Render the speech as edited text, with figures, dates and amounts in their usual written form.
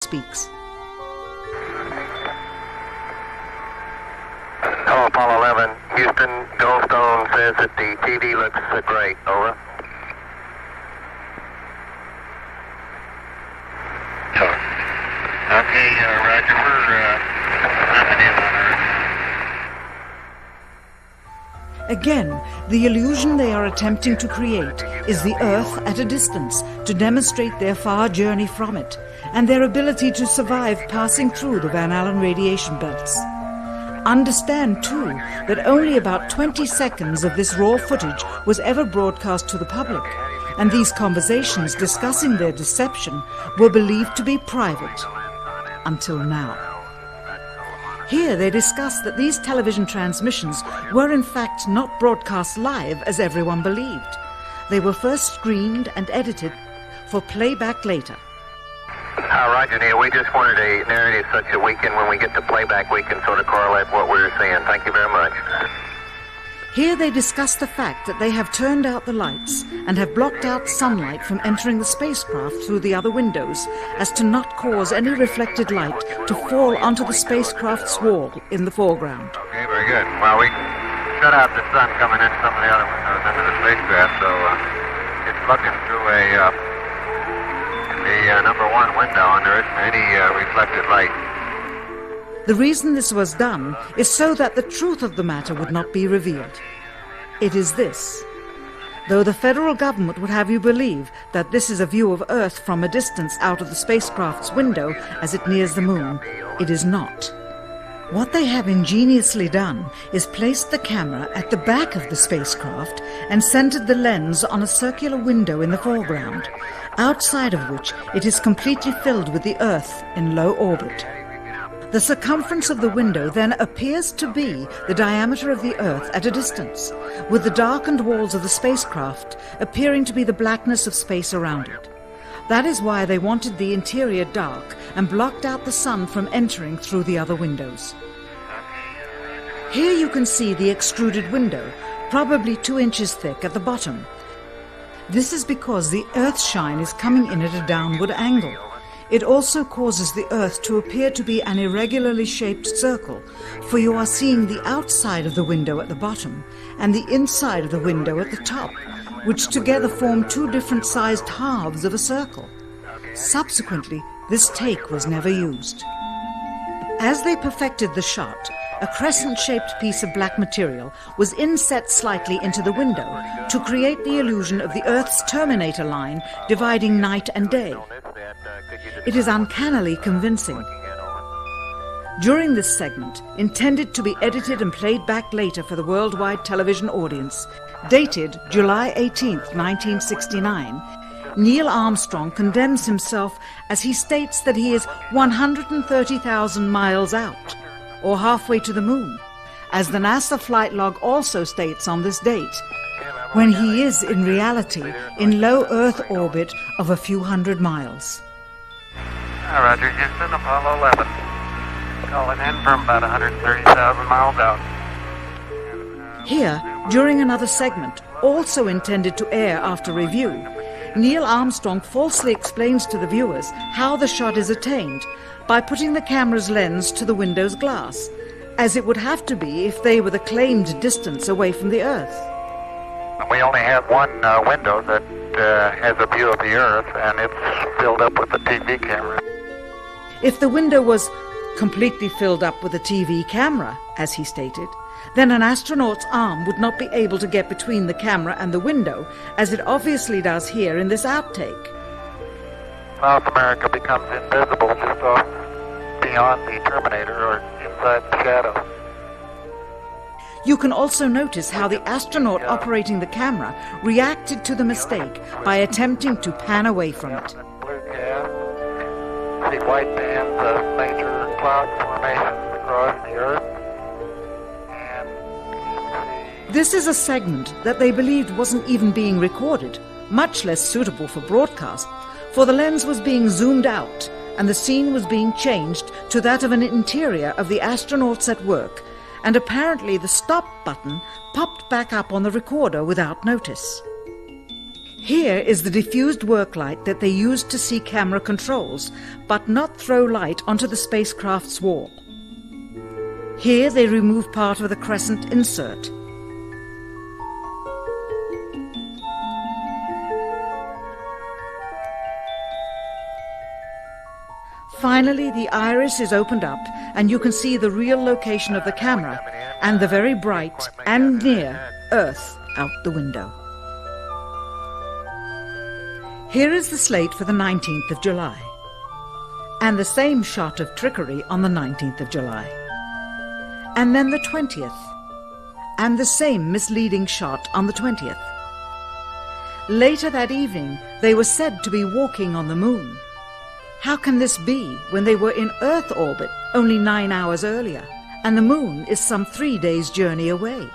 speaks. Hello, Apollo 11. Houston, Goldstone says that the TV looks great. Over. Okay, Roger. We're mapping in on Earth. Again, the illusion they are attempting to create is the Earth at a distance to demonstrate their far journey from it and their ability to survive passing through the Van Allen radiation belts. Understand, too, that only about 20 seconds of this raw footage was ever broadcast to the public, and these conversations discussing their deception were believed to be private. Until now. Here they discuss that these television transmissions were in fact not broadcast live as everyone believed. They were first screened and edited for playback later. Roger, Neil, we just wanted a narrative such that we can, when we get to playback, we can sort of correlate what we're seeing. Thank you very much. Here they discuss the fact that they have turned out the lights and have blocked out sunlight from entering the spacecraft through the other windows as to not cause any reflected light to fall onto the spacecraft's wall in the foreground. Okay, very good. Well, we shut out the sun coming in some of the other windows into the spacecraft, so it's looking through the number one window, and there isn't any reflected light. The reason this was done is so that the truth of the matter would not be revealed. It is this. Though the federal government would have you believe that this is a view of Earth from a distance out of the spacecraft's window as it nears the moon, it is not. What they have ingeniously done is placed the camera at the back of the spacecraft and centered the lens on a circular window in the foreground, outside of which it is completely filled with the Earth in low orbit. The circumference of the window then appears to be the diameter of the Earth at a distance, with the darkened walls of the spacecraft appearing to be the blackness of space around it. That is why they wanted the interior dark and blocked out the sun from entering through the other windows. Here you can see the extruded window, probably 2 inches thick at the bottom. This is because the Earth's shine is coming in at a downward angle. It also causes the Earth to appear to be an irregularly shaped circle, for you are seeing the outside of the window at the bottom and the inside of the window at the top, which together form 2 different sized halves of a circle. Subsequently, this take was never used. As they perfected the shot, a crescent-shaped piece of black material was inset slightly into the window to create the illusion of the Earth's terminator line dividing night and day. It is uncannily convincing. During this segment, intended to be edited and played back later for the worldwide television audience, dated July 18th, 1969, Neil Armstrong condemns himself as he states that he is 130,000 miles out, or halfway to the moon, as the NASA flight log also states on this date, when he is in reality in low Earth orbit of a few hundred miles. Roger, Houston, Apollo 11. Calling in from about 130,000 miles out. Here, during another segment, also intended to air after review, Neil Armstrong falsely explains to the viewers how the shot is attained by putting the camera's lens to the window's glass, as it would have to be if they were the claimed distance away from the Earth. We only have one window that has a view of the Earth, and it's filled up with the TV camera. If the window was completely filled up with a TV camera, as he stated, then an astronaut's arm would not be able to get between the camera and the window, as it obviously does here in this outtake. South America becomes invisible just off beyond the terminator or inside the shadow. You can also notice how the astronaut operating the camera reacted to the mistake by attempting to pan away from it. Blue gas, see white bands of major cloud formations across the Earth. This is a segment that they believed wasn't even being recorded, much less suitable for broadcast, for the lens was being zoomed out and the scene was being changed to that of an interior of the astronauts at work, and apparently the stop button popped back up on the recorder without notice. Here is the diffused work light that they used to see camera controls, but not throw light onto the spacecraft's wall. Here they remove part of the crescent insert. Finally, the iris is opened up and you can see the real location of the camera and the very bright and near Earth out the window. Here is the slate for the 19th of July, and the same shot of trickery on the 19th of July, and then the 20th, and the same misleading shot on the 20th. Later that evening, they were said to be walking on the moon. How can this be when they were in Earth orbit only 9 hours earlier, and the moon is some 3 days' journey away?